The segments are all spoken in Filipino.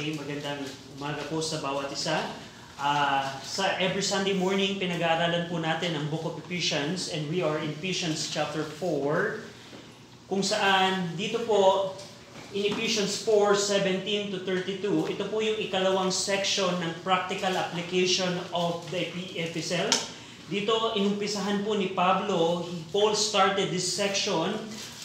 Okay, magandang umaga po sa bawat isa. Sa every Sunday morning, pinag-aaralan po natin ang Book of Ephesians and we are in Ephesians chapter 4 kung saan dito po in Ephesians 4:17 to 32, ito po yung ikalawang section ng practical application of the epistle. Dito, inumpisahan po ni Paul started this section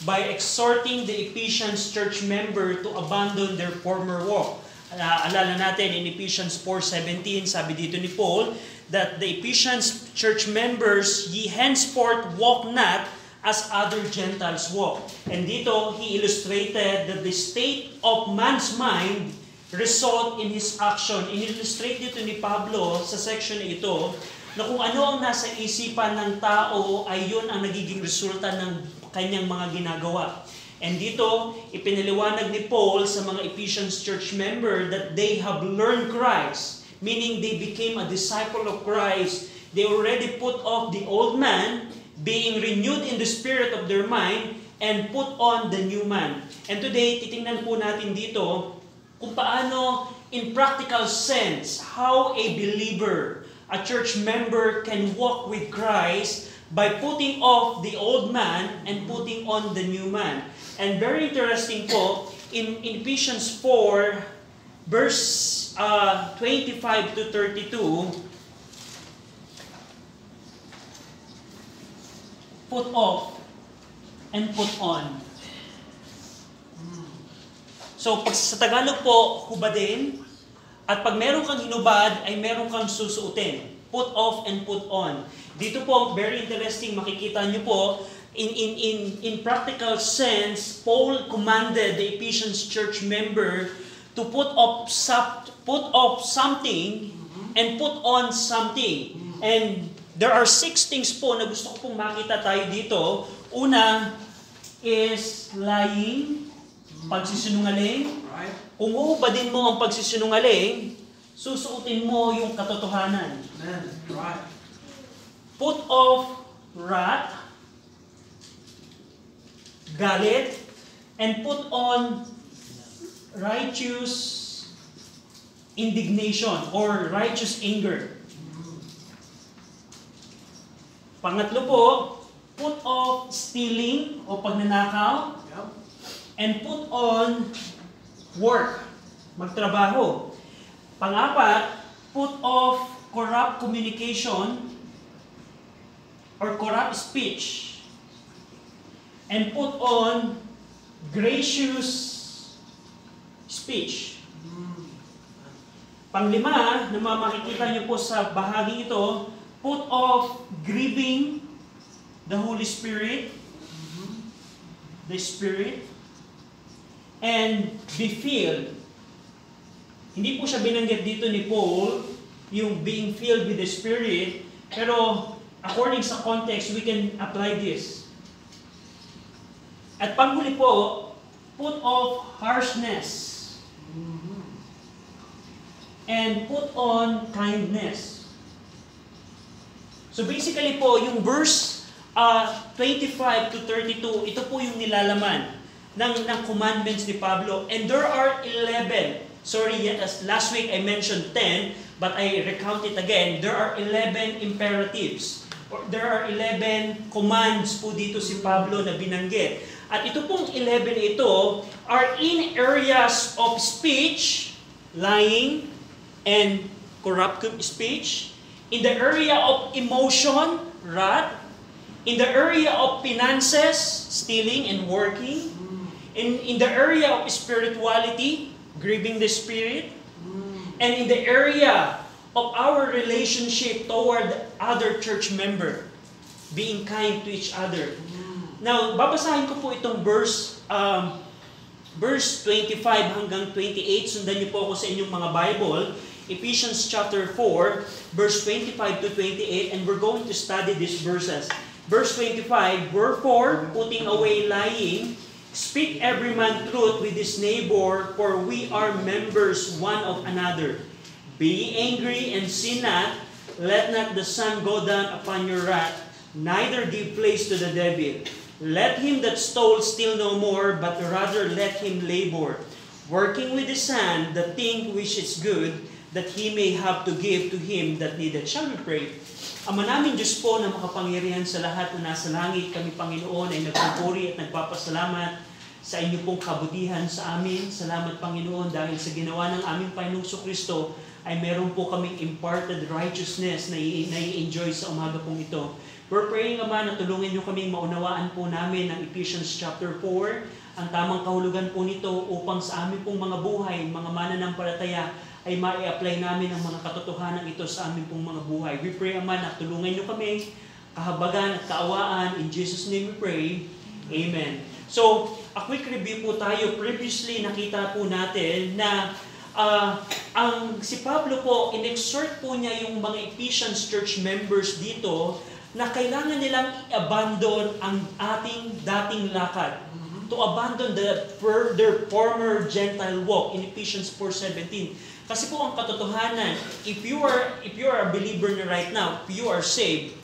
by exhorting the Ephesians church member to abandon their former walk. Alala natin in Ephesians 4:17, sabi dito ni Paul, that the Ephesians church members, ye henceforth walk not as other Gentiles walk. And dito, he illustrated that the state of man's mind result in his action. In-illustrate dito ni Pablo sa section na ito, na kung ano ang nasa isipan ng tao ay yun ang nagiging resulta ng kanyang mga ginagawa. And dito, ipinaliwanag ni Paul sa mga Ephesians church member that they have learned Christ, meaning they became a disciple of Christ. They already put off the old man, being renewed in the spirit of their mind, and put on the new man. And today, titingnan po natin dito kung paano, in practical sense, how a believer, a church member can walk with Christ by putting off the old man and putting on the new man. And very interesting po, in Ephesians 4, verse 25 to 32, put off and put on. So, pag sa Tagalog po, hubadin, at pag meron kang hinubad, ay meron kang susuotin. Put off and put on. Dito po, very interesting, makikita nyo po, in practical sense, Paul commanded the Ephesians church member to put off something and put on something. And there are 6 things po na gusto ko pong makita tayo dito. Una is lying, pagsisinungaling. Kung uubadin mo ang pagsisinungaling, susuotin mo yung katotohanan. Put off wrath, galit, and put on righteous indignation or righteous anger. Pangatlo po, put off stealing o pagnanakaw, and put on work, magtrabaho. Pangapat, put off corrupt communication or corrupt speech, and put on gracious speech. Panglima, na makikita niyo po sa bahagi ito, put off grieving the Holy Spirit, the Spirit, and be filled. Hindi po siya binanggit dito ni Paul, yung being filled with the Spirit, pero according sa context, we can apply this. At panghuli po, put off harshness and put on kindness. So basically po, yung verse 25 to 32, ito po yung nilalaman ng commandments ni Pablo. And there are 11. Sorry, last week I mentioned 10, but I recount it again. There are 11 imperatives. There are 11 commands po dito si Pablo na binanggit. At ito pong 11 ito are in areas of speech, lying, and corrupt speech. In the area of emotion, wrath. In the area of finances, stealing and working. In the area of spirituality, grieving the Spirit. And in the area of our relationship toward other church member, being kind to each other. Now, babasahin ko po itong verse 25 hanggang 28. Sundan niyo po ako sa inyong mga Bible. Ephesians chapter 4, verse 25 to 28, and we're going to study these verses. Verse 25, wherefore, putting away lying, speak every man truth with his neighbor, for we are members one of another. Be angry and sin not, let not the sun go down upon your wrath, neither give place to the devil. Let him that stole steal no more, but rather let him labor, working with his hand the thing which is good, that he may have to give to him that needed. Shall we pray? Ama namin Diyos po na makapangyarihan sa lahat na nasa langit, kami Panginoon ay nagpupuri at nagpapasalamat sa inyo pong kabutihan sa amin. Salamat Panginoon dahil sa ginawa ng aming Panginoong Kristo ay meron po kaming imparted righteousness na i-enjoy sa umaga pong ito. We're praying, Ama, na tulungan niyo kaming maunawaan po namin ang Ephesians chapter 4, ang tamang kahulugan po nito upang sa amin pong mga buhay, mga mananampalataya, ay ma-apply namin ang mga katotohanan ito sa amin pong mga buhay. We pray, Ama, na tulungan niyo kami, kahabagan at kaawaan. In Jesus' name we pray. Amen. So, a quick review po tayo. Previously, nakita po natin na si Pablo po, in-exhort po niya yung mga Ephesians church members dito na kailangan nilang i-abandon ang ating dating lakad. To abandon their former Gentile walk in Ephesians 4:17. Kasi po ang katotohanan, if you are a believer na right now, if you are saved,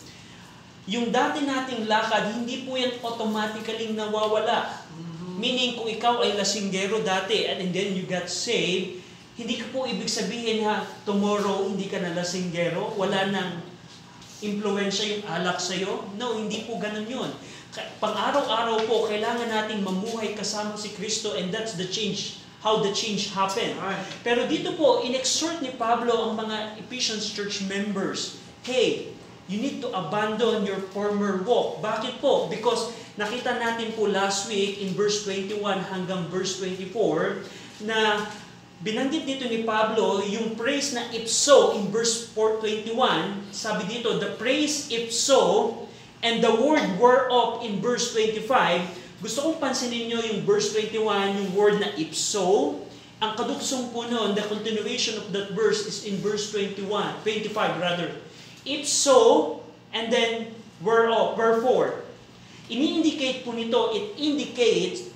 yung dati nating lakad, hindi po yan automatically nawawala. Meaning, kung ikaw ay lasinggero dati and then you got saved, hindi ka po ibig sabihin tomorrow hindi ka na lasinggero, wala nang impluensya yung alak sa'yo. No, hindi po ganun yun. Pang-araw-araw po, kailangan natin mamuhay kasama si Kristo and that's the change, how the change happened. Pero dito po, in-exhort ni Pablo ang mga Ephesians church members, hey, you need to abandon your former walk. Bakit po? Because nakita natin po last week in verse 21 hanggang verse 24 na binanggit dito ni Pablo yung praise na ipso in verse 4:21. Sabi dito, the praise ipso and the word whereof in verse 25. Gusto kong pansinin nyo yung verse 21, yung word na ipso. Ang kaduksong po noon, the continuation of that verse is in verse 25 rather. Ipso and then whereof, wherefore. Ini-indicate po nito, it indicates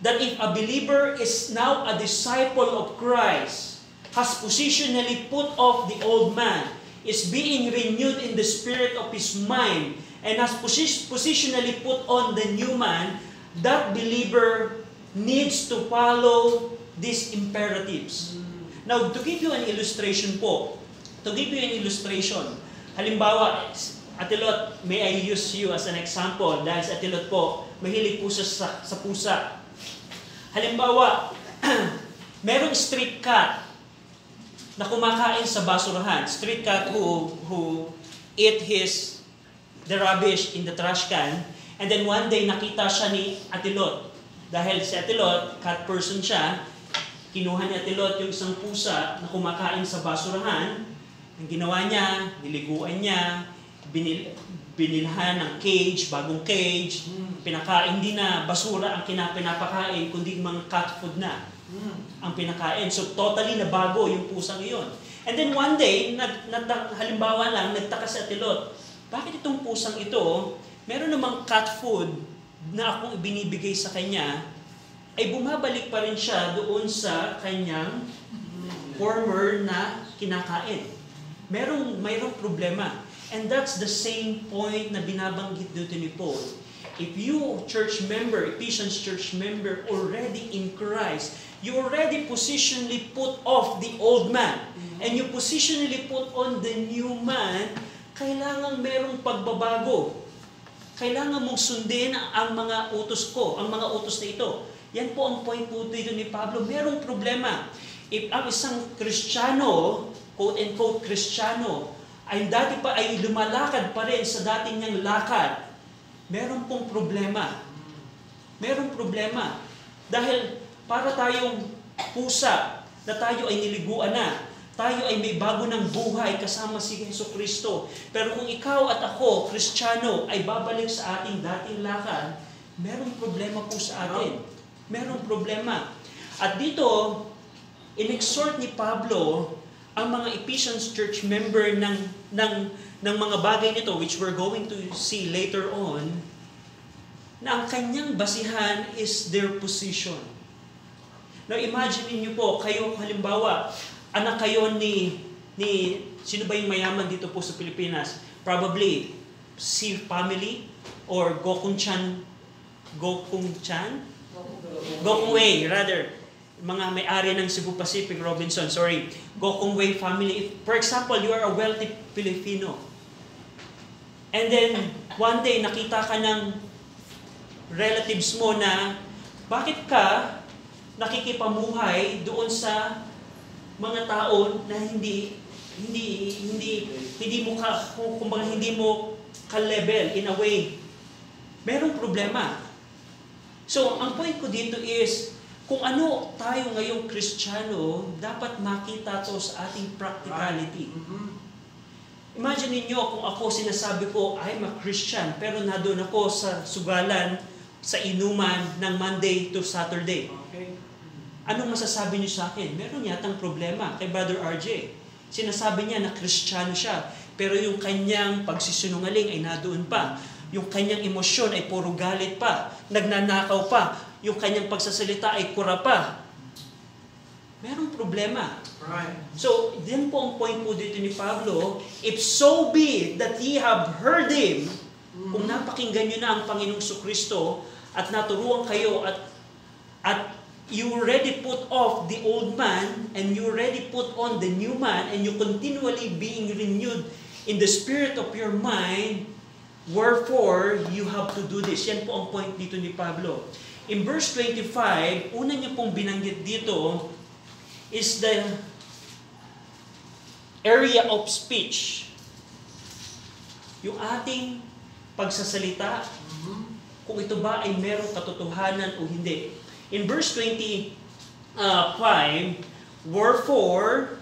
that if a believer is now a disciple of Christ, has positionally put off the old man, is being renewed in the spirit of his mind, and has positionally put on the new man, that believer needs to follow these imperatives. Now, to give you an illustration po, halimbawa, Ate Lot, may I use you as an example dahil si Ate Lot po, mahilig po sa pusa. Halimbawa, merong street cat na kumakain sa basurahan. Street cat who ate the rubbish in the trash can. And then one day, nakita siya ni Ate Lot. Dahil si Ate Lot, cat person siya, kinuha ni Ate Lot yung isang pusa na kumakain sa basurahan. Ang ginawa niya, niliguan niya, binilhan ng cage, bagong cage, pinakain, hindi na basura ang pinapakain, kundi mga cat food na ang pinakain. So totally na bago yung pusang iyon. And then one day, halimbawa lang, nagtaka si Ate Lot, bakit itong pusang ito, meron namang cat food na akong ibinibigay sa kanya, ay bumabalik pa rin siya doon sa kanyang former na kinakain. Mayroong problema. And that's the same point na binabanggit dito ni Paul. If you, church member, Ephesians church member, already in Christ, you already positionally put off the old man, and you positionally put on the new man, kailangan merong pagbabago. Kailangan mong sundin ang mga utos ko, ang mga utos na ito. Yan po ang point po dito ni Pablo. Merong problema. If ang isang Kristiyano, quote-unquote Kristiyano, ay dati pa ay lumalakad pa rin sa dating niyang lakad, meron pong problema. Merong problema. Dahil para tayong pusa na tayo ay niliguan na, tayo ay may bago ng buhay kasama si Jesucristo. Pero kung ikaw at ako, Kristiyano, ay babalik sa ating dating lakad, merong problema po sa atin. Merong problema. At dito, in-exhort ni Pablo ang mga Ephesians church member ng mga bagay nito, which we're going to see later on, na ang kanyang basihan is their position. Now imagine niyo po, kayo halimbawa, anak kayo ni sino ba yung mayaman dito po sa Pilipinas? Probably Si family or Gokung Wei rather. mga may-ari ng Cebu Pacific, Robinson, sorry, Gokong Wei family. For example, you are a wealthy Filipino. And then, one day, nakita ka ng relatives mo na, bakit ka nakikipamuhay doon sa mga tao na hindi mo kumbaga hindi mo ka-level in a way. Merong problema. So, ang point ko dito is, kung ano tayo ngayong Kristiyano, dapat makita to sa ating practicality. Imagine niyo kung ako sinasabi ko, I'm a Christian, pero nandun ako sa sugalan, sa inuman ng Monday to Saturday. Okay. Anong masasabi niyo sa akin? Meron yatang problema kay Brother RJ. Sinasabi niya na Kristiyano siya, pero yung kanyang pagsisinungaling ay nadoon pa. Yung kanyang emosyon ay puro galit pa, nagnanakaw pa, yung kanyang pagsasalita ay kura pa. Merong problema. Right. So, din po ang point po dito ni Pablo, if so be that ye have heard Him, kung napakinggan nyo na ang Panginoong Kristo at naturuan kayo at you already put off the old man and you already put on the new man and you continually being renewed in the spirit of your mind, wherefore you have to do this. Yan po ang point dito ni Pablo. In verse 25, una niya pong binanggit dito is the area of speech. Yung ating pagsasalita, kung ito ba ay merong katotohanan o hindi. In verse 25, wherefore,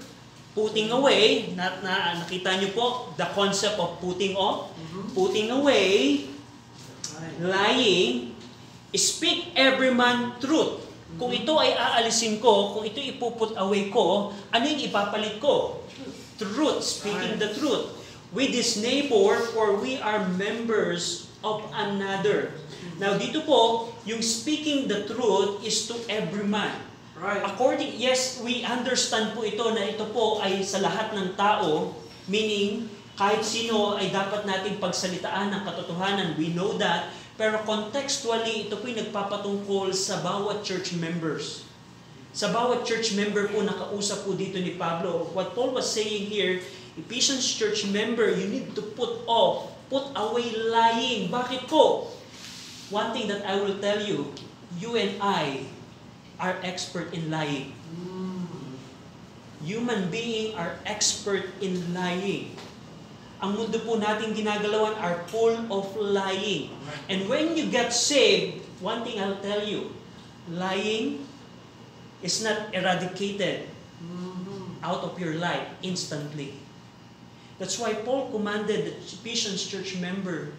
putting away, nakita niyo po, the concept of putting off, putting away, lying, speak every man truth. Kung ito ay aalisin ko, kung ito ipuput away ko, ano yung ipapalit ko? Truth, speaking the truth. With his neighbor, for we are members of another. Now dito po, yung speaking the truth is to every man. Right. Yes, we understand po ito na ito po ay sa lahat ng tao, meaning kahit sino ay dapat nating pagsalitaan ng katotohanan. We know that. Pero contextually, ito po yung nagpapatungkol sa bawat church members. Sa bawat church member po, nakausap po dito ni Pablo. What Paul was saying here, Ephesians church member, you need to put away lying. Bakit po? One thing that I will tell you, you and I are expert in lying. Human being are expert in lying. Ang mundo po natin ginagalawan are full of lying. And when you get saved, one thing I'll tell you, lying is not eradicated out of your life instantly. That's why Paul commanded the Ephesians church member,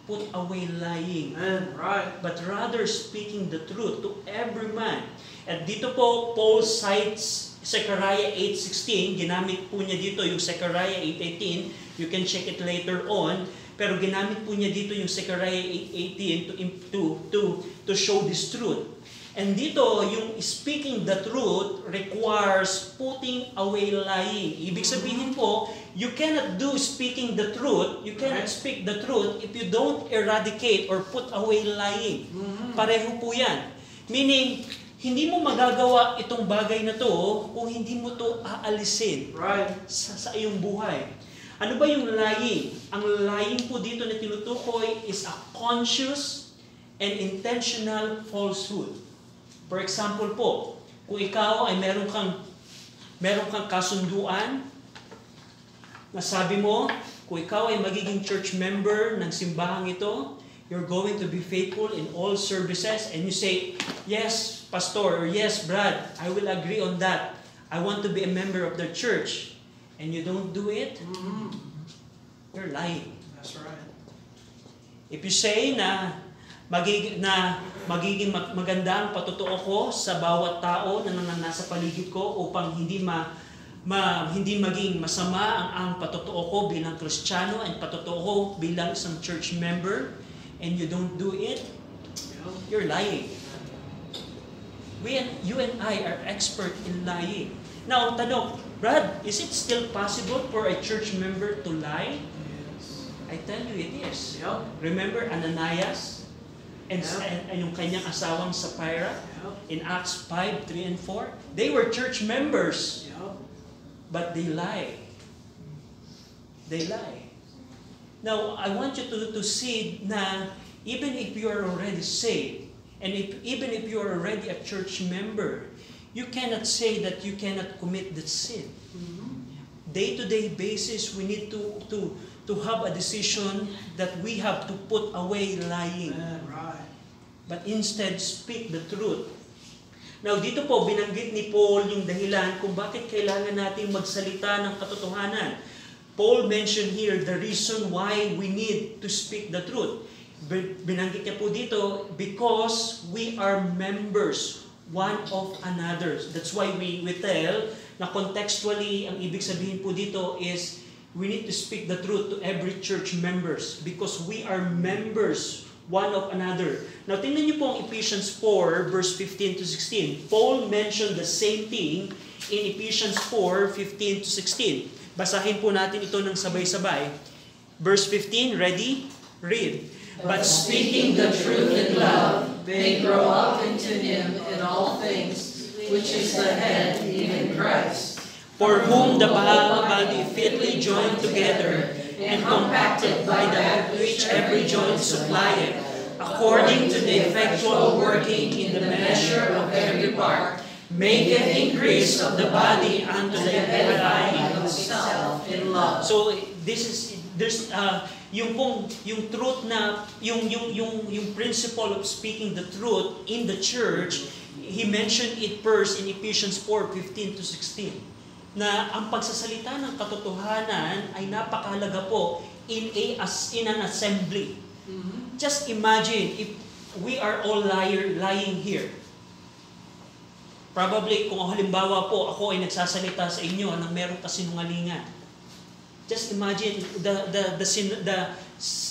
put away lying. Right. But rather speaking the truth to every man. At dito po, Paul cites Zechariah 8:16, ginamit po niya dito yung Zechariah 8:18, you can check it later on, pero ginamit po niya dito yung Zechariah 8:18 to show this truth. And dito, yung speaking the truth requires putting away lying. Ibig sabihin po, you cannot do speaking the truth, you cannot speak the truth if you don't eradicate or put away lying. Pareho po yan. Meaning, hindi mo magagawa itong bagay na to kung hindi mo to aalisin sa iyong buhay. Ano ba yung lying? Ang lying po dito na tinutukoy is a conscious and intentional falsehood. For example po, kung ikaw ay meron kang kasunduan, na sabi mo, kung ikaw ay magiging church member ng simbahang ito, you're going to be faithful in all services, and you say, yes, Pastor, or yes, Brad, I will agree on that. I want to be a member of the church. And you don't do it, you're lying. That's right. If you say na magiging maganda ang patotoo ko sa bawat tao na nasa paligid ko upang hindi maging masama ang patotoo ko bilang Kristiyano and patotoo ko bilang isang church member, and you don't do it, you're lying. You and I are expert in lying. Now, tanong, Brad, is it still possible for a church member to lie? Yes. I tell you it is. Yep. Remember Ananias? and yung kanyang asawang Sapphira in Acts 5, 3 and 4. They were church members, but they lie. They lie. Now, I want you to see na even if you are already saved, and even if you are already a church member, you cannot say that you cannot commit that sin. Day-to-day basis, we need to have a decision that we have to put away lying. But instead, speak the truth. Now, dito po, binanggit ni Paul yung dahilan kung bakit kailangan natin magsalita ng katotohanan. Paul mentioned here the reason why we need to speak the truth. Binanggit niya po dito, because we are members one of another. That's why we tell na contextually, ang ibig sabihin po dito is we need to speak the truth to every church members because we are members one of another. Now, tingnan niyo po ang Ephesians 4, verse 15 to 16. Paul mentioned the same thing in Ephesians 4, 15 to 16. Basahin po natin ito ng sabay-sabay. Verse 15, ready? Read. But speaking the truth in love, may grow up into him in all things, which is the head, even Christ. For whom the body fitly joined together and compacted by that which every joint supplieth, according to the effectual working in the measure of every part, maketh increase of the body unto the edifying of itself in love. So there's yung truth na yung principle of speaking the truth in the church. He mentioned it first in Ephesians 4:15 to 16. Na ang pagsasalita ng katotohanan ay napakahalaga po in an assembly. Just imagine if we are all lying here. Probably kung halimbawa po ako ay nagsasalita sa inyo na meron kasinungalingan. Just imagine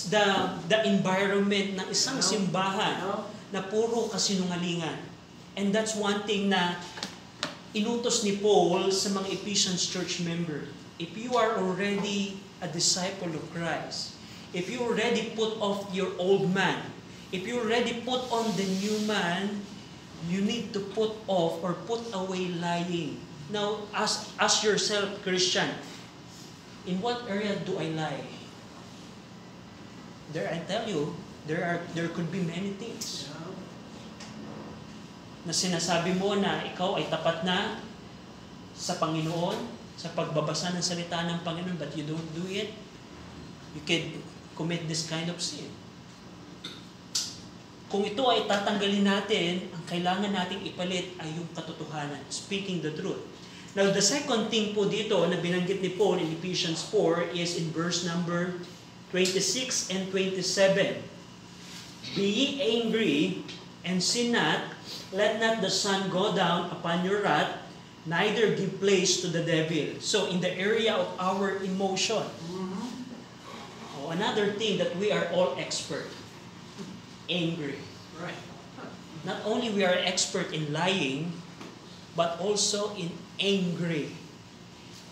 the environment ng isang simbahan na puro kasinungalingan. And that's one thing na inutos ni Paul sa mga Ephesians church member. If you are already a disciple of Christ, if you already put off your old man, if you already put on the new man, you need to put off or put away lying. Now, ask yourself, Christian, in what area do I lie? I tell you, there could be many things na sinasabi mo na ikaw ay tapat na sa Panginoon, sa pagbabasa ng salita ng Panginoon, but you don't do it, you can commit this kind of sin. Kung ito ay tatanggalin natin, ang kailangan nating ipalit ay yung katotohanan, speaking the truth. Now, the second thing po dito na binanggit ni Paul in Ephesians 4 is in verse number 26 and 27. Be ye angry and sin not, let not the sun go down upon your wrath, neither give place to the devil. So, in the area of our emotion, another thing that we are all expert, angry. Right. Not only we are expert in lying, but also in angry.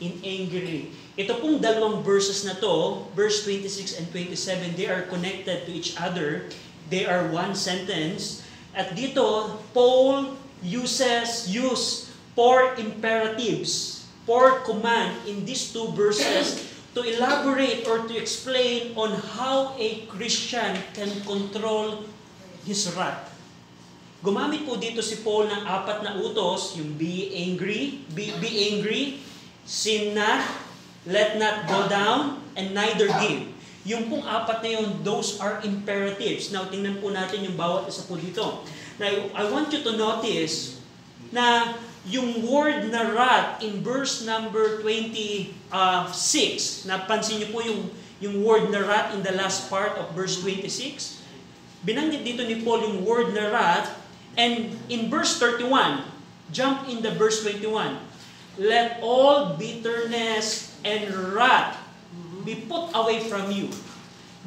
In angry. Ito pong dalawang verses na to, verse 26 and 27, they are connected to each other. They are one sentence. At dito, Paul use 4 imperatives, 4 command in these 2 verses to elaborate or to explain on how a Christian can control his wrath. Gumamit po dito si Paul ng 4 na utos, yung be angry, sin not, let not go down, and neither give. Yung pong 4 na yun, those are imperatives. Now, tingnan po natin yung bawat isa po dito. Now, I want you to notice na yung word na wrath in verse number 26, napansin niyo po yung word na wrath in the last part of verse 26? Binanggit dito ni Paul yung word na wrath, and in verse 31, jump in the verse 21, let all bitterness and wrath be put away from you.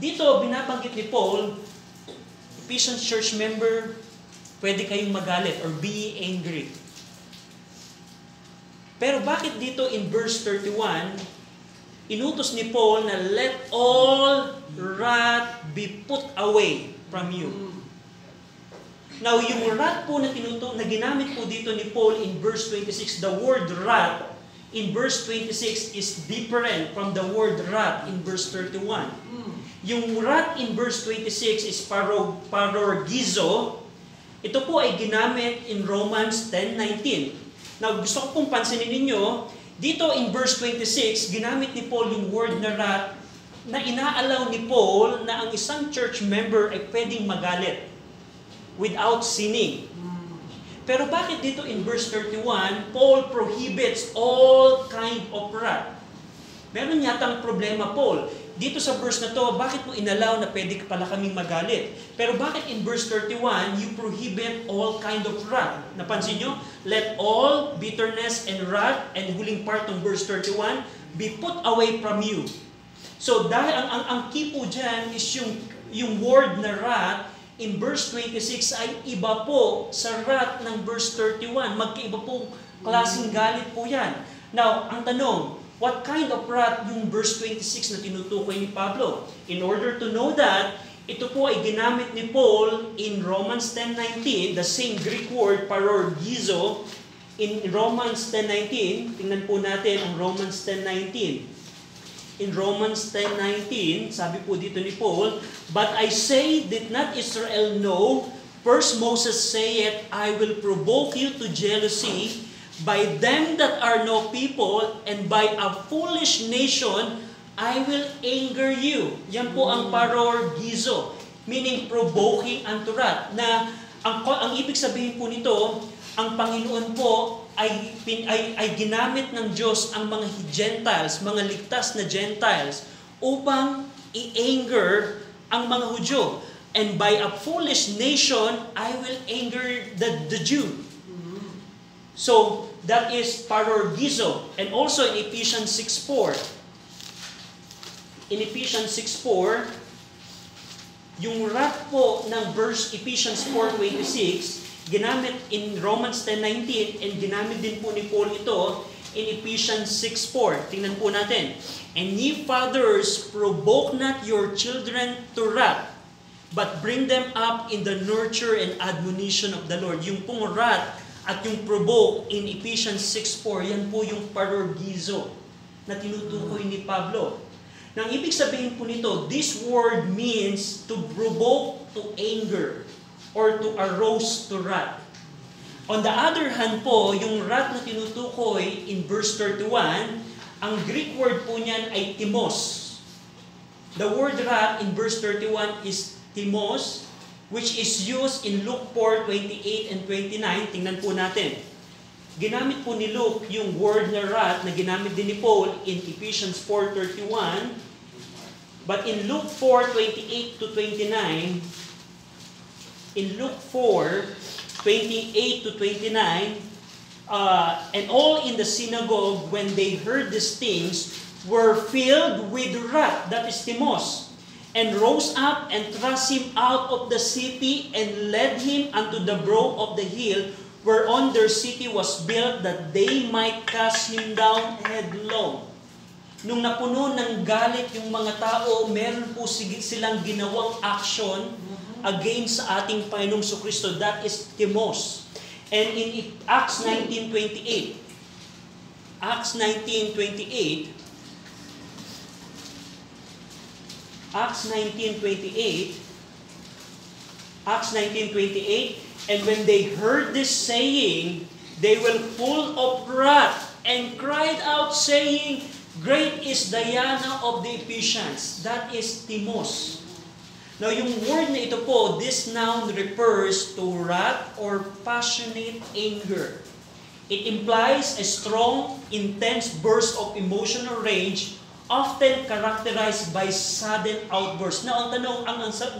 Dito, binabanggit ni Paul, Ephesians church member, pwede kayong magalit or be angry. Pero bakit dito in verse 31, inutos ni Paul na let all wrath be put away from you. Now, yung wrath po na ginamit po dito ni Paul in verse 26, the word wrath in verse 26 is different from the word wrath in verse 31. Yung wrath in verse 26 is parorgizo. Ito po ay ginamit in Romans 10:19. Now, gusto ko pong pansinin ninyo, dito in verse 26, ginamit ni Paul yung word na wrath na inaalaw ni Paul na ang isang church member ay pwedeng magalit without sinning. Pero bakit dito in verse 31, Paul prohibits all kind of wrath? Meron yatang problema, Paul. Dito sa verse na to, bakit mo inalaw na pwede pala kaming magalit? Pero bakit in verse 31, you prohibit all kind of wrath? Napansin nyo? Let all bitterness and wrath, and huling part ng verse 31, be put away from you. So dahil ang key po dyan is yung word na wrath, in verse 26 ay iba po sa wrath ng verse 31. Magkaiba pong klaseng galit po yan. Now, ang tanong, what kind of wrath yung verse 26 na tinutukoy ni Pablo? In order to know that, ito po ay ginamit ni Paul in Romans 10:19, the same Greek word, parorgizo, in Romans 10:19. Tingnan po natin ang Romans 10:19. In Romans 10:19, sabi po dito ni Paul, but I say, did not Israel know? First Moses saith, I will provoke you to jealousy by them that are no people, and by a foolish nation, I will anger you. Yan po ang parorgizo, meaning provoking unto wrath. Na ang ibig sabihin po nito, ang Panginoon po ay ginamit ng Diyos ang mga Gentiles, mga ligtas na Gentiles, upang i-anger ang mga Hudyo. And by a foolish nation, I will anger the Jew. So, that is parorgizo. And also in Ephesians 6:4. In Ephesians 6:4, yung wrath po ng verse Ephesians 4:26, ginamit in Romans 10:19 and ginamit din po ni Paul ito in Ephesians 6:4. Tingnan po natin. And ye fathers, provoke not your children to wrath, but bring them up in the nurture and admonition of the Lord. Yung pong wrath at yung provoke in Ephesians 6:4, yan po yung parorgizo na tinutukoy ni Pablo. Nang ibig sabihin po nito, this word means to provoke to anger or to arouse to wrath. On the other hand po, yung wrath na tinutukoy in verse 31, ang Greek word po niyan ay timos. The word wrath in verse 31 is timos, which is used in Luke 4:28 and 29. Tingnan po natin. Ginamit po ni Luke yung word na wrath na ginamit din ni Paul in Ephesians 4:31. But in Luke 4:28 to 29, in Luke 4:28 to 29, and all in the synagogue, when they heard these things, were filled with wrath, that is timos, and rose up and thrust him out of the city, and led him unto the brow of the hill, whereon their city was built, that they might cast him down headlong. Nung napuno ng galit yung mga tao, meron po silang ginawang action against sa ating Panginoong Kristo. That is timos. And in Acts 19:28, Acts 19:28, and when they heard this saying, they were full of wrath and cried out, saying, Great is Diana of the Ephesians. That is timos. Now, yung word na ito po, this noun refers to wrath or passionate anger. It implies a strong, intense burst of emotional rage, often characterized by sudden outbursts. Now, ang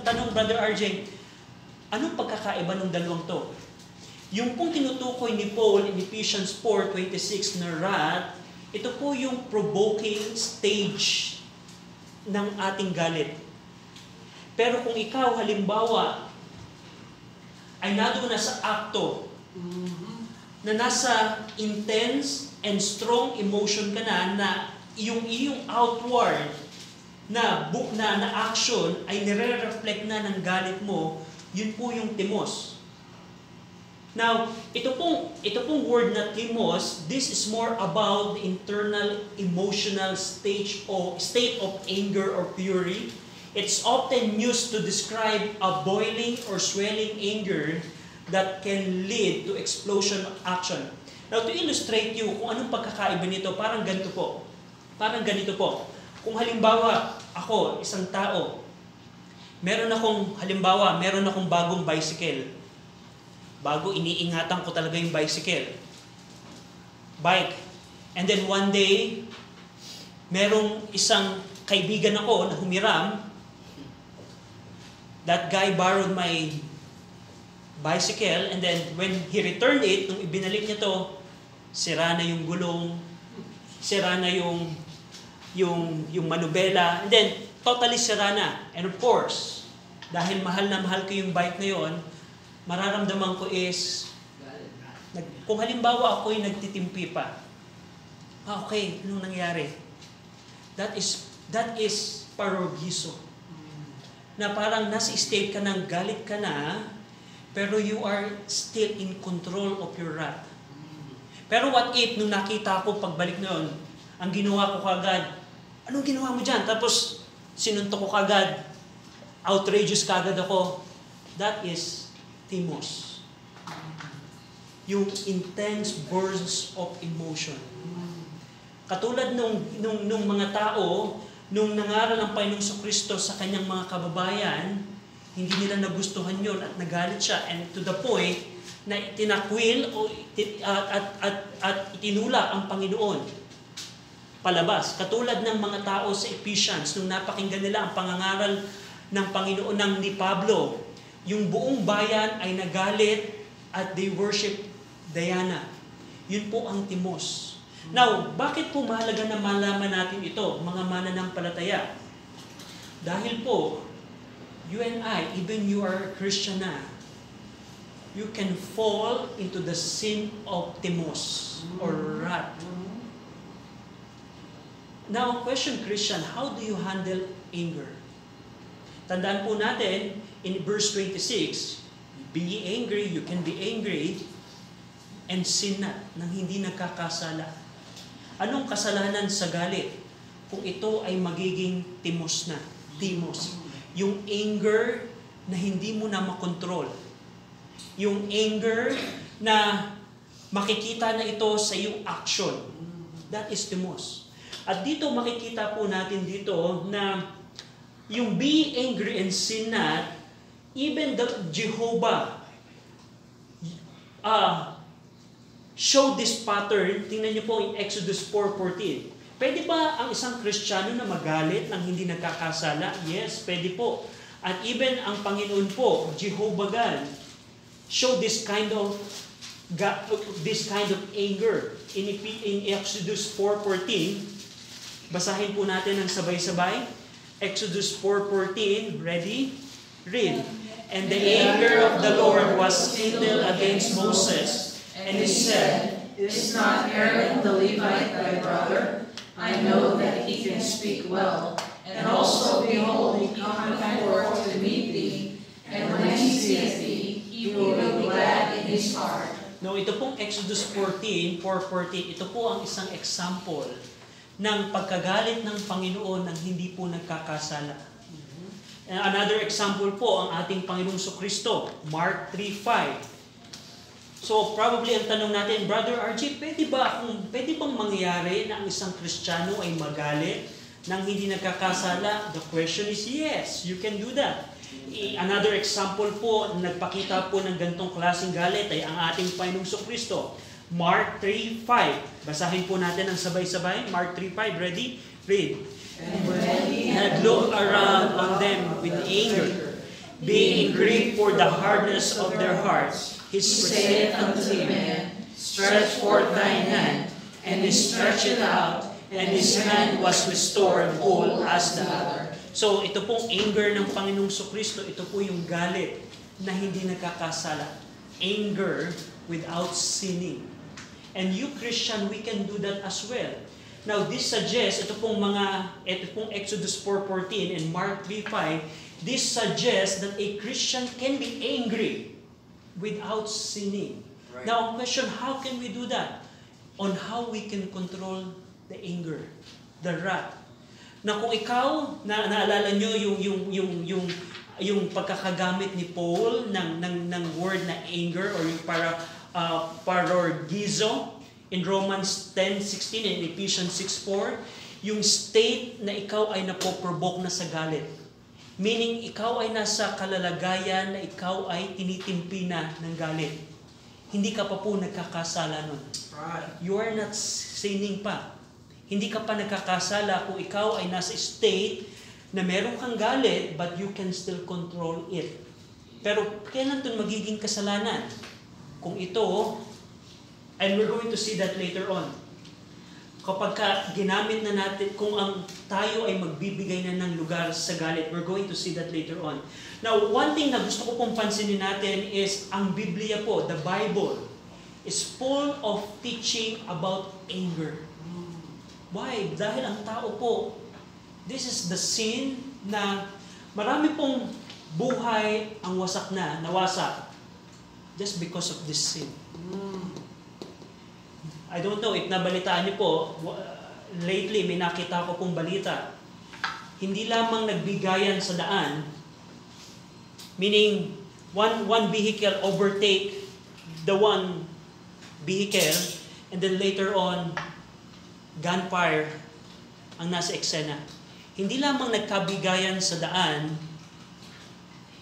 tanong, Brother RJ, anong pagkakaiba ng dalawang to? Yung pong tinutukoy ni Paul in Ephesians 4:26 na wrath, ito po yung provoking stage ng ating galit. Pero kung ikaw, halimbawa, ay nandoon na sa akto, na nasa intense and strong emotion ka na yung iyong outward na action ay nire-reflect na ng galit mo, yun po yung timos. Now, ito pong word na timos, this is more about the internal emotional state of anger or fury. It's often used to describe a boiling or swelling anger that can lead to explosion of action. Now, to illustrate you kung anong pagkakaiba nito, parang ganito po. Parang ganito po. Kung halimbawa, ako, isang tao, meron akong bagong bicycle. Bago, iniingatan ko talaga yung bike. And then one day, merong isang kaibigan ako na humiram. That guy borrowed my bicycle, and then when he returned it, nung ibinalik niya to, sira na yung gulong, sira na yung manubela, and then totally sira na. And of course, dahil mahal na mahal ko yung bike na yon, mararamdaman ko is, kung halimbawa ako'y nagtitimpi pa, okay, anong nangyari? That is parogiso. Na parang nasa state ka ng galit ka na, pero you are still in control of your wrath. Pero what if, nung nakita ko pagbalik na yun, ang ginawa ko kagad, anong ginawa mo dyan? Tapos, sinuntok ko kagad, outrageous kagad ako. That is timos. Yung intense bursts of emotion. Katulad nung mga tao, nung nangaral ang Panginoong Kristo sa kanyang mga kababayan, hindi nila nagustuhan yon at nagalit siya, and to the point na tinakwil at itinulak ang Panginoon palabas. Katulad ng mga tao sa Ephesians, nung napakinggan nila ang pangangaral ng Panginoon ni Pablo, yung buong bayan ay nagalit at they worship Diana. Yun po ang timos. Now, bakit po mahalaga na malaman natin ito, mga mananampalataya? Dahil po, you and I, even you are a Christian na, you can fall into the sin of timos or wrath. Now, question Christian, how do you handle anger? Tandaan po natin, in verse 26, be angry, you can be angry, and sin not, nang hindi nagkakasala. Anong kasalanan sa galit? Kung ito ay magiging timos na. Timos. Yung anger na hindi mo na makontrol. Yung anger na makikita na ito sa iyong action. That is timos. At dito makikita po natin dito na yung be angry and sin not, even the Jehovah show this pattern. Tingnan niyo po in Exodus 4:14. Pwede ba ang isang Kristiyano na magalit nang hindi nagkakasala? Yes, pwede po. At even ang Panginoon po, Jehovah God, show this kind of anger. In Exodus 4:14, basahin po natin ng sabay-sabay. Exodus 4:14, ready? Read. And the anger of the Lord was kindled against Moses, and he said, Is not Aaron the Levite thy brother? I know that he can speak well, and also behold, he cometh forth to meet thee, and when he seeth thee, he will be glad in his heart. No, ito pong Exodus 4:14, ito po ang isang example ng pagkagalit ng Panginoon nang hindi po nagkakasala. Another example po ang ating Panginoong Kristo, Mark 3:5. So probably ang tanong natin, Brother RJ, pwede bang mangyari na ang isang Kristiyano ay magalit nang hindi nagkakasala? The question is yes, you can do that. Another example po, nagpakita po ng gantong klaseng galit ay ang ating Panginoong Kristo. Mark 3:5. Basahin po natin ang sabay-sabay. Mark 3:5. Ready? Read. And when he had looked around on them with anger, being grieved for the hardness of their hearts, he saith unto the man, Stretch forth thine hand. and he stretched it out, and his hand was restored whole as the other. So ito pong anger ng Panginoong Kristo, ito po yung galit na hindi nagkakasala. Anger without sinning. And you Christian, we can do that as well. Now this suggests, ito pong Exodus 4:14 and Mark 3:5, this suggests that a Christian can be angry without sinning. Right. Now, question, how can we do that? On how we can control the anger, the wrath. Na kung ikaw, naalala nyo yung pagkakagamit ni Paul ng word na anger or yung parorgizo in Romans 10:16 and Ephesians 6:4, yung state na ikaw ay napoprovoke na sa galit. Meaning, ikaw ay nasa kalalagayan na ikaw ay tinitimpi na ng galit. Hindi ka pa po nagkakasala nun. Right. You are not sinning pa. Hindi ka pa nagkakasala kung ikaw ay nasa state na meron kang galit but you can still control it. Pero kailan ito magiging kasalanan? Kung ito, and we're going to see that later on. Kapag ginamit na natin, kung ang tayo ay magbibigay na ng lugar sa galit, we're going to see that later on. Now, one thing na gusto ko pong pansinin natin is ang Biblia po, the Bible, is full of teaching about anger. Why? Dahil ang tao po, this is the sin na marami pong buhay ang nawasak just because of this sin. I don't know if nabalitaan niyo po, lately may nakita ko pong balita. Hindi lamang nagbigayan sa daan, meaning one vehicle overtake the one vehicle and then later on gunfire ang nasa eksena. Hindi lamang nagkabigayan sa daan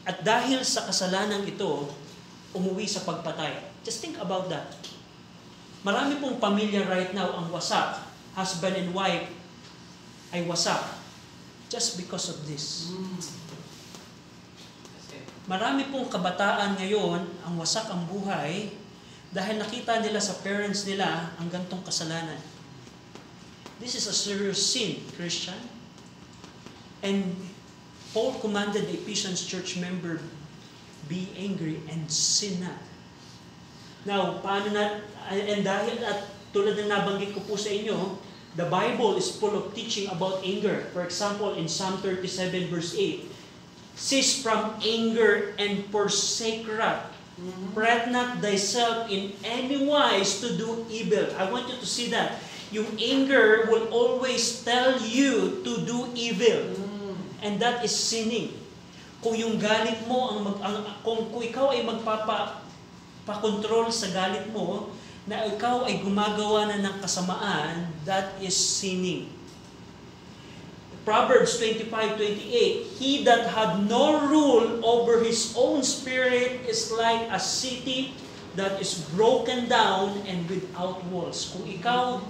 at dahil sa kasalanan ito, umuwi sa pagpatay. Just think about that. Marami pong pamilya right now ang wasak. Husband and wife ay wasak. Just because of this. Marami pong kabataan ngayon ang wasak ang buhay dahil nakita nila sa parents nila ang gantong kasalanan. This is a serious sin, Christian. And Paul commanded the Ephesians church member, be angry and sin not. Now, paano and dahil at tulad ng nabanggit ko po sa inyo, the Bible is full of teaching about anger. For example, in Psalm 37 verse 8, cease from anger and forsake wrath. Fret not thyself in any wise to do evil. I want you to see that. Yung anger will always tell you to do evil. And that is sinning. Kung yung galit mo, kung ikaw ay pakontrol sa galit mo, na ikaw ay gumagawa na ng kasamaan, that is sinning. Proverbs 25:28, he that had no rule over his own spirit is like a city that is broken down and without walls. Kung ikaw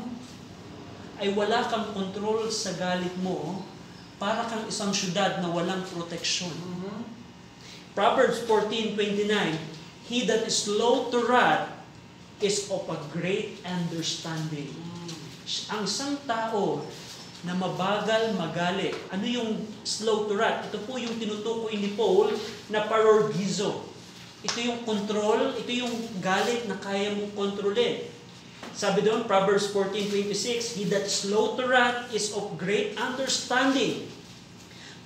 ay wala kang control sa galit mo, para kang isang syudad na walang proteksyon. Proverbs 14:29, he that is slow to wrath is of a great understanding. Ang isang tao na mabagal magalit. Ano yung slow to wrath? Ito po yung tinutukoy ni Paul na parorgizo. Ito yung control, ito yung galit na kaya mong kontrolin. Sabi doon, Proverbs 14:26, he that is slow to wrath is of great understanding,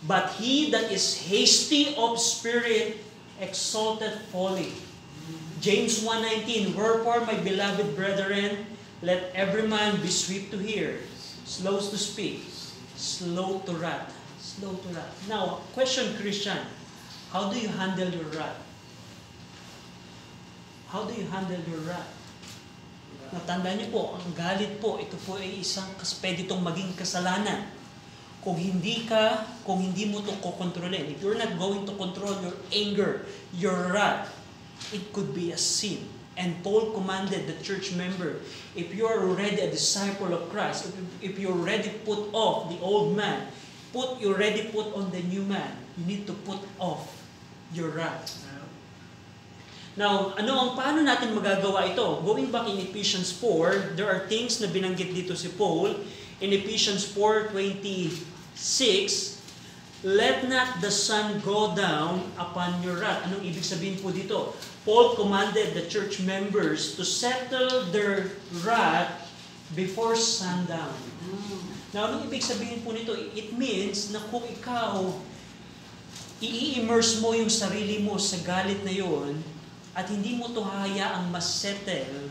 but he that is hasty of spirit exalteth folly. James 1:19, wherefore, my beloved brethren, let every man be swift to hear, slow to speak, slow to wrath. Slow to wrath. Now, question, Christian, how do you handle your wrath? How do you handle your wrath? Natandaan niyo po, ang galit po, ito po ay isang pwede itong maging kasalanan. Kung hindi mo ito kukontrolin, if you're not going to control your anger, your wrath, it could be a sin. And Paul commanded the church member, if you are already a disciple of Christ, if you already put off the old man, you already put on the new man, you need to put off your wrath. Now, paano natin magagawa ito? Going back in Ephesians 4, there are things na binanggit dito si Paul. In Ephesians 4:26, let not the sun go down upon your wrath. Anong ibig sabihin po dito? Paul commanded the church members to settle their wrath before sundown. Now, anong ibig sabihin po nito? It means na kung ikaw i-immerse mo yung sarili mo sa galit na yon, at hindi mo to hahayaang masettle,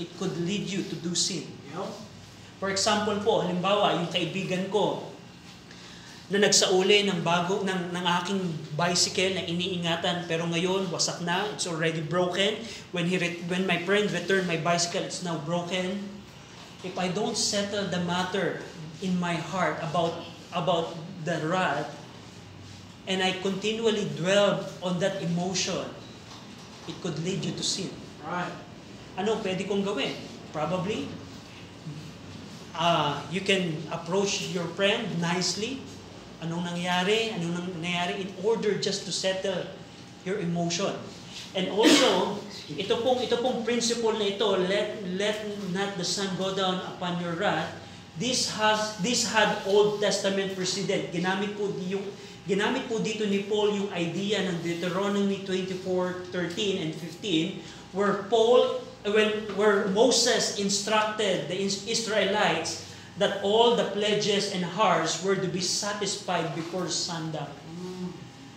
it could lead you to do sin. For example po, halimbawa, yung kaibigan ko na nagsauli ng aking bicycle na iniingatan, pero ngayon wasak na, it's already broken. When my friend returned my bicycle, it's now broken. If I don't settle the matter in my heart about the wrath, and I continually dwell on that emotion, it could lead you to sin. Right. Ano pwede kong gawin? Probably, you can approach your friend nicely. Anong nangyari in order just to settle your emotion. And also, ito pong principle na ito, let not the sun go down upon your wrath. This had Old Testament precedent. Ginamit po dito ni Paul yung idea ng Deuteronomy 24:13 and 15, where Moses instructed the Israelites that all the pledges and hards were to be satisfied before sundown.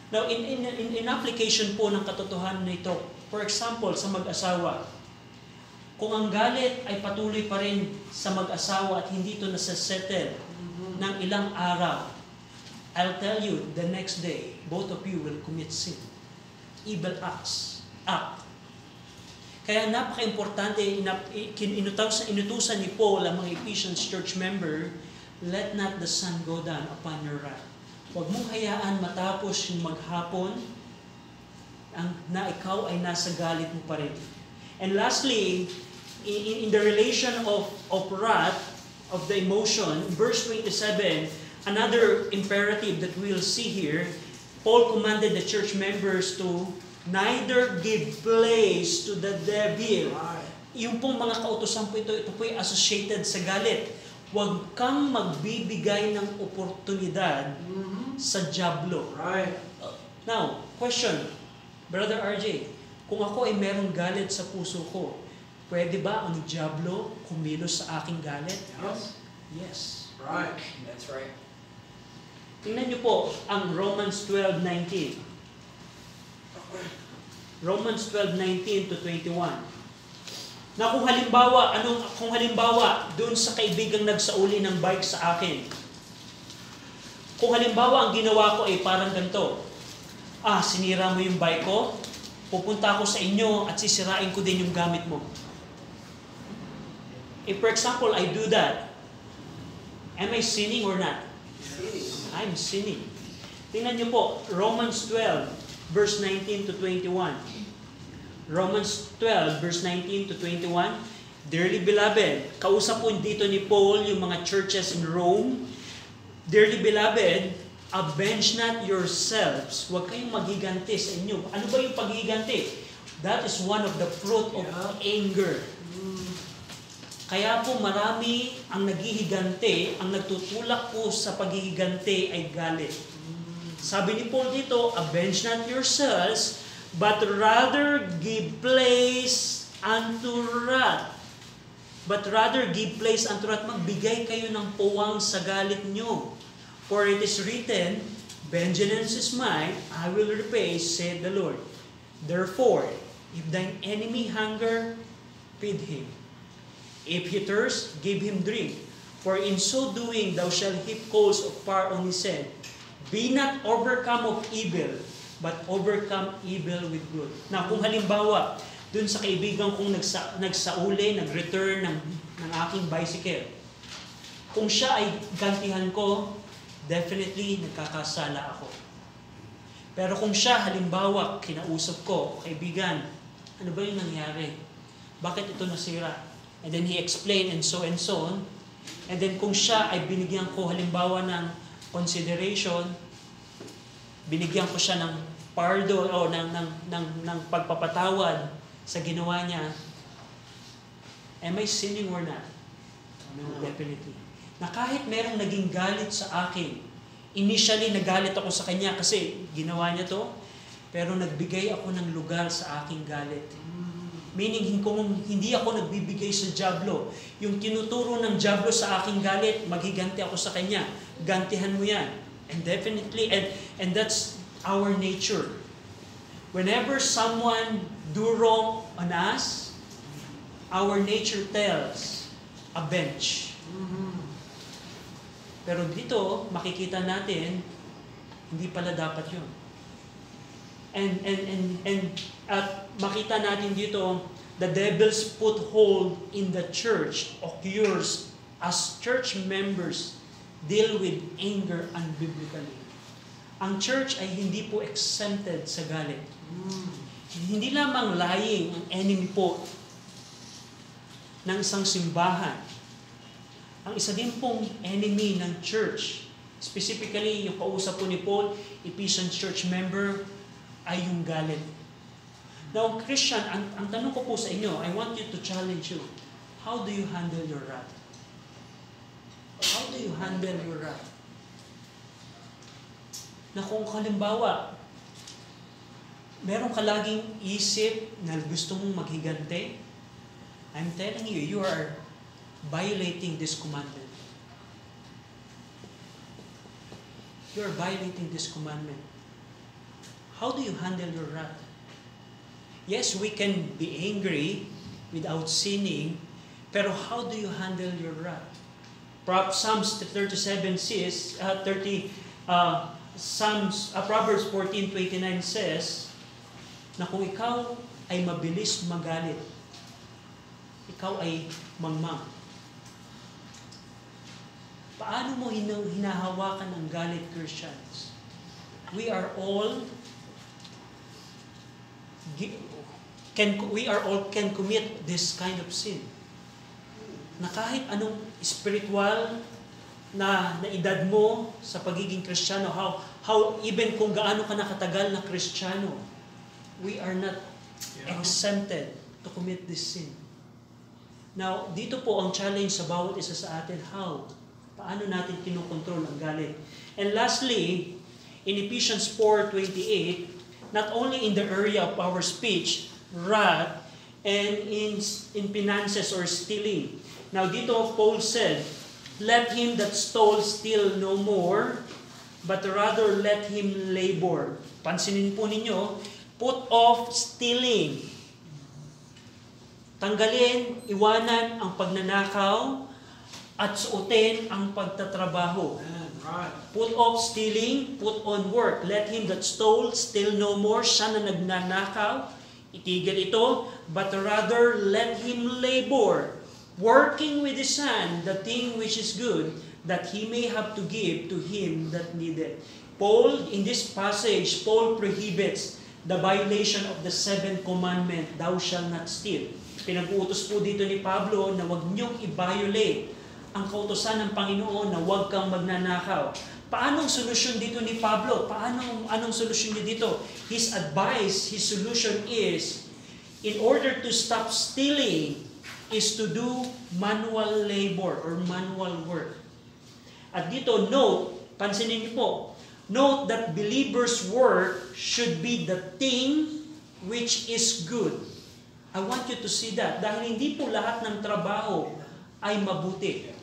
Now, in application po ng katotohanan nito, for example, sa mag-asawa, kung ang galit ay patuloy pa rin sa mag-asawa at hindi ito nasa-settle ng ilang araw, I'll tell you, the next day, both of you will commit sin. Evil act. Kaya napaka-importante, inutusan ni Paul ang mga Ephesians church member, let not the sun go down upon your wrath. Huwag mong hayaan matapos yung maghapon na ikaw ay nasa galit mo pa rin. And lastly, in the relation of wrath, of the emotion, verse 27, another imperative that we'll see here, Paul commanded the church members to neither give place to the devil. Yung pong mga kautusan po ito po ay associated sa galit. Huwag kang magbibigay ng oportunidad sa diablo. Right. Now, question, Brother RJ, kung ako ay merong galit sa puso ko, pwede ba ang diablo kumilos sa aking galit? Yes. Yes. Right. That's right. Tingnan niyo po ang Romans 12:19. Romans 12:19 to 21. Na kung halimbawa doon sa kaibigang nagsauli ng bike sa akin, kung halimbawa ang ginawa ko ay parang ganito, sinira mo yung bike ko, pupunta ako sa inyo at sisirain ko din yung gamit mo. If for example, I do that, am I sinning or not? I'm sinning. Tingnan niyo po, Romans 12, verse 19 to 21. Romans 12, verse 19 to 21. Dearly beloved, kausap po dito ni Paul yung mga churches in Rome. Dearly beloved, avenge not yourselves. Huwag kayong maghiganti sa inyo. Ano ba yung paghiganti? That is one of the fruit of anger. Kaya po marami ang naghihiganti, ang nagtutulak po sa paghihiganti ay galit. Sabi ni Paul dito, avenge not yourselves, but rather give place unto wrath. But rather give place unto wrath. Magbigay kayo ng puwang sa galit nyo. For it is written, vengeance is mine, I will repay, said the Lord. Therefore, if thine enemy hunger, feed him. If he thirst, give him drink. For in so doing, thou shalt heap coals of fire on his head. Be not overcome of evil, but overcome evil with good. Na kung halimbawa, dun sa kaibigan kong nagsauli, nag-return ng aking bicycle, kung siya ay gantihan ko, definitely nagkakasala ako. Pero kung siya halimbawa, kinausap ko, kaibigan, ano ba yung nangyari? Bakit ito nasira? And then he explained and so on. And then kung siya ay binigyan ko halimbawa ng consideration, binigyan ko siya ng pardon o ng pagpapatawad sa ginawa niya, am I sinning or not? No, definitely. Na kahit merong naging galit sa akin, initially nagalit ako sa kanya kasi ginawa niya to, pero nagbigay ako ng lugar sa aking galit. Meaning, kung hindi ako nagbibigay sa diablo, yung tinuturo ng diablo sa aking galit, maghiganti ako sa kanya. Gantihan mo yan. And definitely, and that's our nature. Whenever someone do wrong on us, our nature tells a bench. Pero dito, makikita natin, hindi pala dapat yun. And at makita natin dito, the devil's foothold in the church occurs as church members deal with anger unbiblically. Ang church ay hindi po exempted sa galit. Hindi lamang lying ang enemy po ng isang simbahan. Ang isa din pong enemy ng church, specifically yung kausap po ni Paul, Ephesians church member, ay yung galit. Now, Christian, ang tanong ko po sa inyo, I want you to challenge you. How do you handle your wrath? How do you handle your wrath? Na kung halimbawa, meron ka laging isip na gusto mong maghigante, I'm telling you, you are violating this commandment. You are violating this commandment. How do you handle your wrath? Yes, we can be angry without sinning, pero how do you handle your wrath? Psalms 37 says, Proverbs 14:29 says, na kung ikaw ay mabilis magalit, ikaw ay mangmang. Paano mo hinahawakan ang galit, Christians? We are all can commit this kind of sin. Na kahit anong spiritual na edad mo sa pagiging Kristiyano, how even kung gaano ka nakatagal na Kristiyano, we are not exempted to commit this sin. Now, dito po ang challenge sa bawat isa sa atin, how? Paano natin kinokontrol ang galit? And lastly, in Ephesians 4:28, not only in the area of our speech, wrath, and in finances or stealing. Now, dito Paul said, let him that stole steal no more, but rather let him labor. Pansinin po ninyo, put off stealing. Tanggalin, iwanan ang pagnanakaw, at suotin ang pagtatrabaho. Put off stealing, put on work. Let him that stole steal no more. Siya na nagnanakaw, itigil ito, but rather let him labor, working with his hand the thing which is good, that he may have to give to him that needeth. Paul, in this passage, Paul prohibits the violation of the seventh commandment, thou shalt not steal. Pinag-uutos po dito ni Pablo na huwag niyong i-violate ang kautusan ng Panginoon na huwag kang magnanakaw. Paanong solusyon dito ni Pablo? Anong solusyon niya dito? His advice, his solution is, in order to stop stealing, is to do manual labor or manual work. At dito, pansinin niyo po, note that believers' work should be the thing which is good. I want you to see that. Dahil hindi po lahat ng trabaho ay mabuti.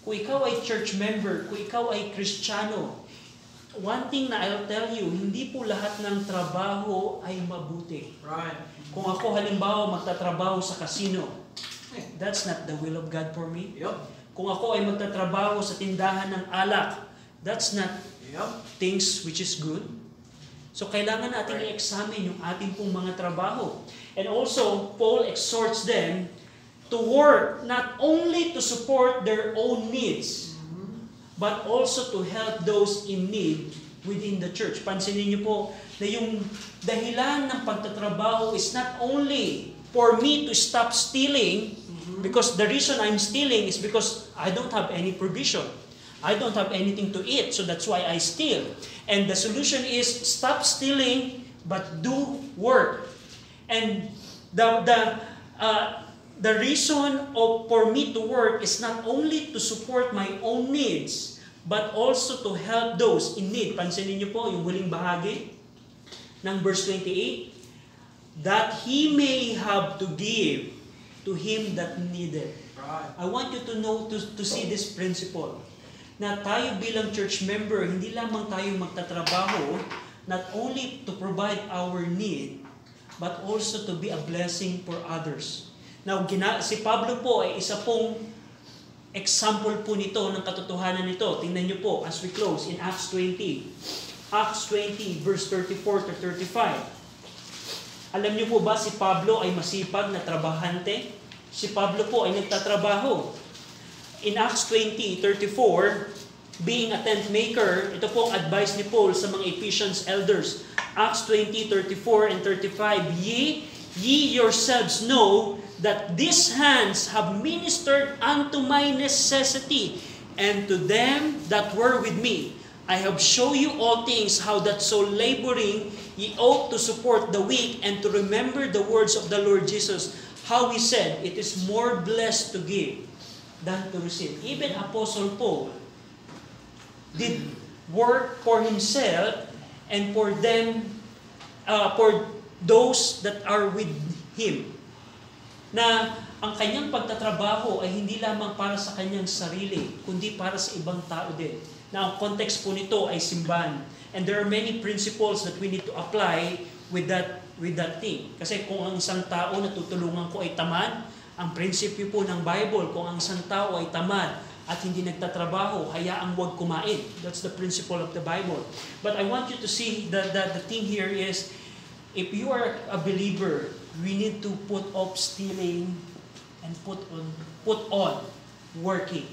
Kung ikaw ay church member, kung ikaw ay Kristiyano, one thing na I'll tell you, hindi po lahat ng trabaho ay mabuti. Right. Kung ako halimbawa magtatrabaho sa casino, that's not the will of God for me. Yep. Kung ako ay magtatrabaho sa tindahan ng alak, that's not things which is good. So kailangan natin i-examine yung ating pong mga trabaho. And also, Paul exhorts them to work not only to support their own needs, but also to help those in need within the church. Pansinin niyo po na yung dahilan ng pagtatrabaho is not only for me to stop stealing, because the reason I'm stealing is because I don't have any provision. I don't have anything to eat, so that's why I steal. And the solution is stop stealing, but do work. And the reason for me to work is not only to support my own needs, but also to help those in need. Pansinin niyo po yung huling bahagi ng verse 28, that he may have to give to him that needed. I want you to know, to see this principle, na tayo bilang church member, hindi lamang tayo magtatrabaho not only to provide our need, but also to be a blessing for others. Now, si Pablo po ay isa pong example po nito ng katotohanan nito. Tingnan niyo po as we close in Acts 20. Acts 20 verse 34 to 35. Alam niyo po ba si Pablo ay masipag na trabahante? Si Pablo po ay nagtatrabaho. In Acts 20:34, being a tent maker, ito po ang advice ni Paul sa mga Ephesians elders. Acts 20:34 and 35, Ye yourselves know that these hands have ministered unto my necessity, and to them that were with me. I have shown you all things, how that so laboring ye ought to support the weak, and to remember the words of the Lord Jesus, how he said, it is more blessed to give than to receive. Even Apostle Paul did work for himself and for them, for those that are with him. Na ang kanyang pagtatrabaho ay hindi lamang para sa kanyang sarili, kundi para sa ibang tao din. Na ang context po nito ay simbahan. And there are many principles that we need to apply with that thing. Kasi kung ang isang tao na tutulungan ko ay tamad, ang prinsipyo po ng Bible, kung ang isang tao ay tamad at hindi nagtatrabaho, hayaang huwag kumain. That's the principle of the Bible. But I want you to see that the thing here is, if you are a believer, we need to put off stealing and put on working.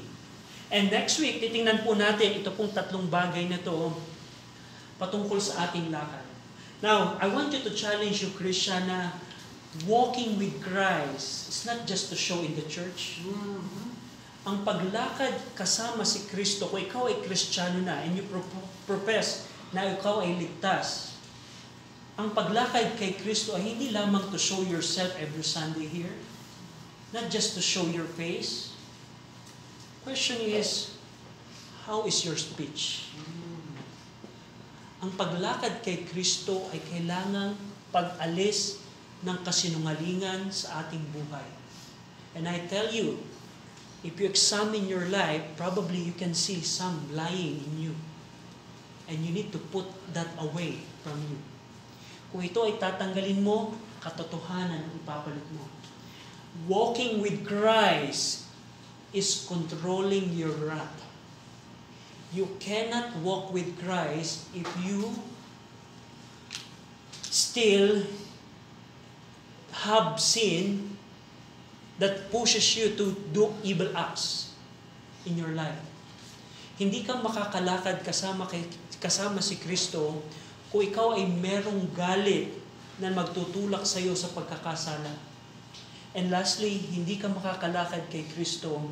And next week, titingnan po natin ito pong tatlong bagay na to patungkol sa ating lakad. Now, I want you to challenge you, Christian, na walking with Christ is not just to show in the church. Ang paglakad kasama si Kristo, kung ikaw ay Kristiyano na and you profess na ikaw ay ligtas, ang paglakad kay Kristo ay hindi lamang to show yourself every Sunday here, not just to show your face. Question is, how is your speech? Ang paglakad kay Kristo ay kailangang pag-alis ng kasinungalingan sa ating buhay. And I tell you, if you examine your life, probably you can see some lying in you. And you need to put that away from you. Kung ito ay tatanggalin mo, katotohanan ang ipapalit mo. Walking with Christ is controlling your wrath. You cannot walk with Christ if you still have sin that pushes you to do evil acts in your life. Hindi ka makakalakad kasama si Kristo kung ikaw ay merong galit na magtutulak sa iyo sa pagkakasala. And lastly, hindi ka makakalakad kay Kristo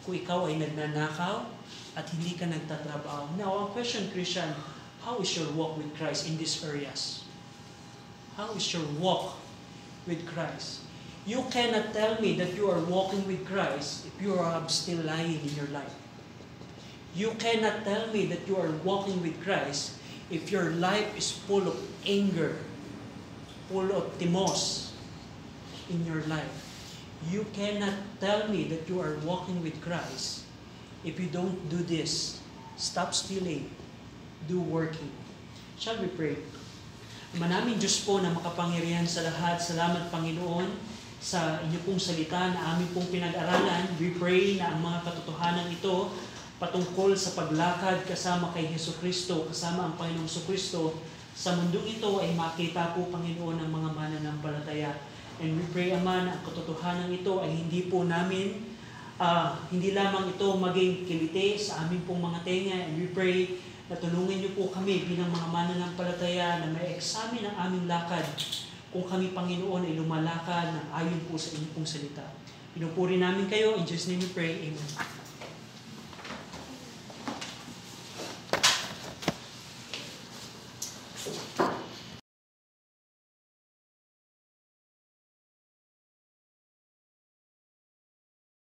kung ikaw ay nagnanakaw at hindi ka nagtatrabaho. Now, ang question, Christian, how is your walk with Christ in these areas? How is your walk with Christ? You cannot tell me that you are walking with Christ if you are still lying in your life. You cannot tell me that you are walking with Christ if your life is full of anger, full of timos in your life. You cannot tell me that you are walking with Christ if you don't do this. Stop stealing. Do working. Shall we pray? Manaming Diyos po na makapangyarihan sa lahat, salamat Panginoon sa inyo pong salita na aming pong pinag-aralan. We pray na ang mga katotohanan ito patungkol sa paglakad kasama kay Jesucristo, kasama ang Panginoong Jesucristo sa mundong ito ay makita po Panginoon ng mga mananampalataya. And we pray, Ama, na ang katotohanan ito ay hindi po namin, hindi lamang ito maging kiliti sa aming pong mga tenga. And we pray na tulungan niyo po kami bilang mga mananampalataya na may examine ang aming lakad kung kami, Panginoon, ay lumalakad ng ayon po sa inyong pong salita. Pinupuri namin kayo. In Jesus' name we pray. Amen.